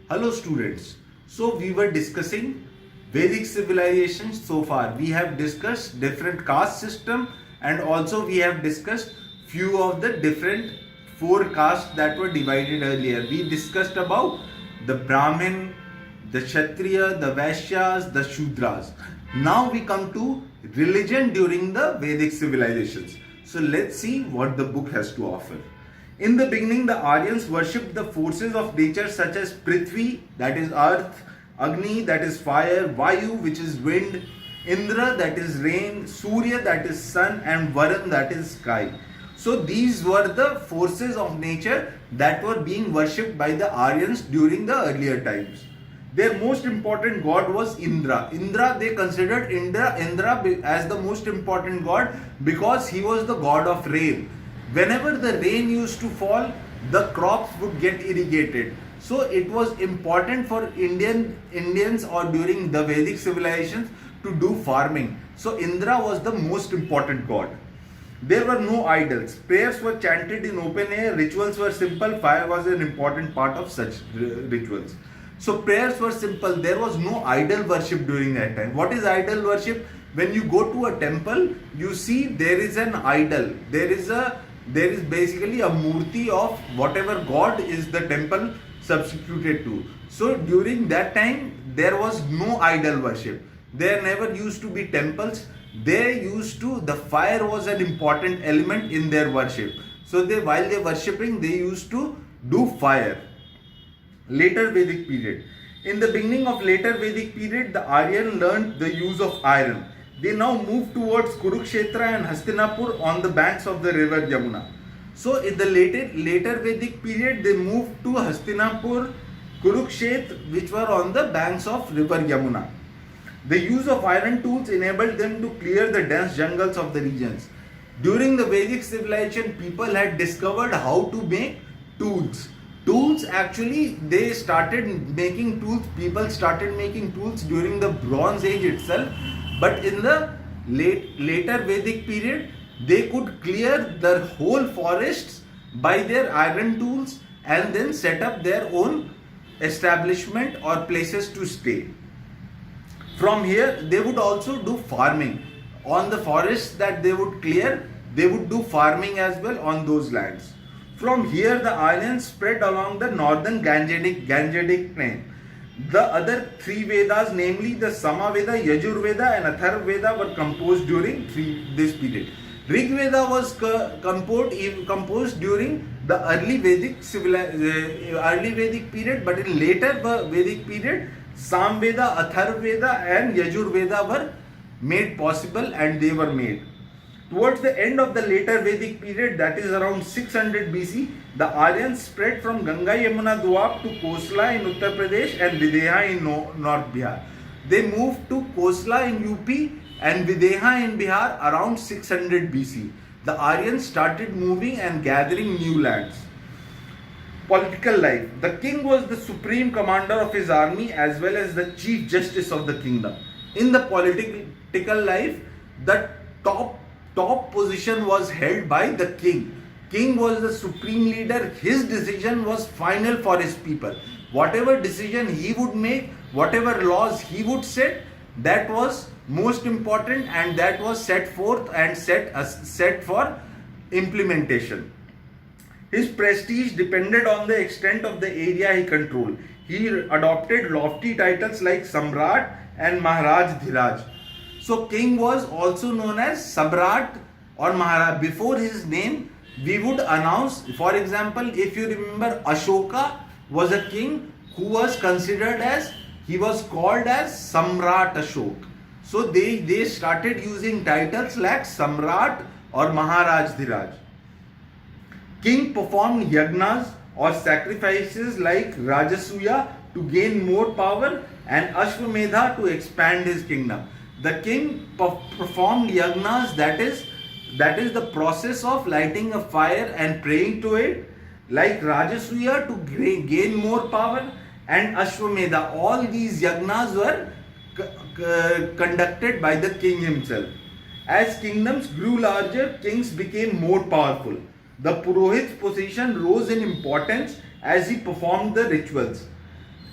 Hello students. So we were discussing Vedic civilizations so far. We have discussed different caste system and also we have discussed few of the different four castes that were divided earlier. We discussed about the Brahmin, the Kshatriya, the Vaishyas, the Shudras. Now we come to religion during the Vedic civilizations. So let's see what the book has to offer. In the beginning, the Aryans worshipped the forces of nature such as Prithvi, that is earth, Agni, that is fire, Vayu, which is wind, Indra, that is rain, Surya, that is sun, and Varun, that is sky. So these were the forces of nature that were being worshipped by the Aryans during the earlier times. Their most important god was Indra. They considered Indra as the most important god because he was the god of rain. Whenever the rain used to fall, the crops would get irrigated. So it was important for Indians or during the Vedic civilizations to do farming. So Indra was the most important god. There were no idols. Prayers were chanted in open air. Rituals were simple. Fire was an important part of such rituals. So prayers were simple. There was no idol worship during that time. What is idol worship? When you go to a temple, you see there is an idol. There is basically a murti of whatever god is the temple substituted to. So during that time there was no idol worship. There never used to be temples. The fire was an important element in their worship. So while they worshipping, they used to do fire. Later Vedic period. In the beginning of later Vedic period, the Aryan learned the use of iron. They now moved towards Kurukshetra and Hastinapur on the banks of the river Yamuna. So in the later Vedic period, they moved to Hastinapur, Kurukshetra, which were on the banks of river Yamuna. The use of iron tools enabled them to clear the dense jungles of the regions. During the Vedic civilization, people had discovered how to make tools. They started making tools. People started making tools during the Bronze Age itself. But in the later Vedic period, they could clear the whole forests by their iron tools and then set up their own establishment or places to stay. From here, they would also do farming. On the forests that they would clear, they would do farming as well on those lands. From here, the Aryans spread along the northern Gangetic plain. The other three Vedas, namely the Samaveda, Yajurveda and Atharvaveda, were composed during this period. Rig Veda was composed during the early Vedic period, but in later Vedic period, Samveda, Atharvaveda and Yajurveda were made possible and they were made. Towards the end of the later Vedic period, that is around 600 BC, the Aryans spread from Ganga Yamuna Doab to Kosla in Uttar Pradesh and Videha in North Bihar. They moved to Kosla in UP and Videha in Bihar around 600 BC. The Aryans started moving and gathering new lands. Political life. The king was the supreme commander of his army as well as the chief justice of the kingdom. In the political life, the top position was held by the king. King was the supreme leader. His decision was final for his people. Whatever decision he would make, whatever laws he would set, that was most important and that was set forth and set for implementation. His prestige depended on the extent of the area he controlled. He adopted lofty titles like Samrat and Maharaj Dhiraj. So king was also known as Samrat or Maharaj. Before his name, we would announce, for example, if you remember, Ashoka was a king who was considered as, he was called as Samrat Ashok. So they started using titles like Samrat or Maharaj Dhiraj. King performed yagnas or sacrifices like Rajasuya to gain more power and Ashwamedha to expand his kingdom. The king performed yagnas, that is the process of lighting a fire and praying to it, like Rajasuya to gain more power, and Ashwamedha. All these yagnas were conducted by the king himself. As kingdoms grew larger, kings became more powerful. The Purohit's position rose in importance as he performed the rituals.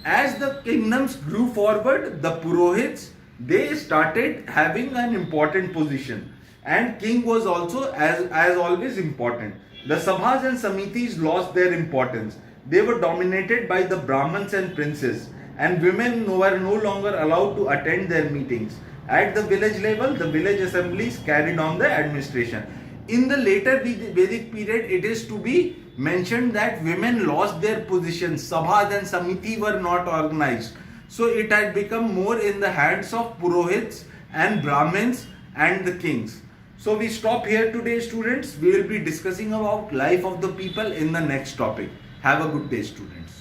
As the kingdoms grew forward, the Purohits, they started having an important position, and king was also as always important. The Sabhas and Samitis lost their importance. They were dominated by the Brahmins and princes, and women were no longer allowed to attend their meetings. At the village level, the village assemblies carried on the administration. In the later Vedic period, it is to be mentioned that women lost their positions. Sabhas and Samiti were not organized. So it had become more in the hands of Purohits and Brahmins and the kings. So we stop here today, students. We will be discussing about life of the people in the next topic. Have a good day, students.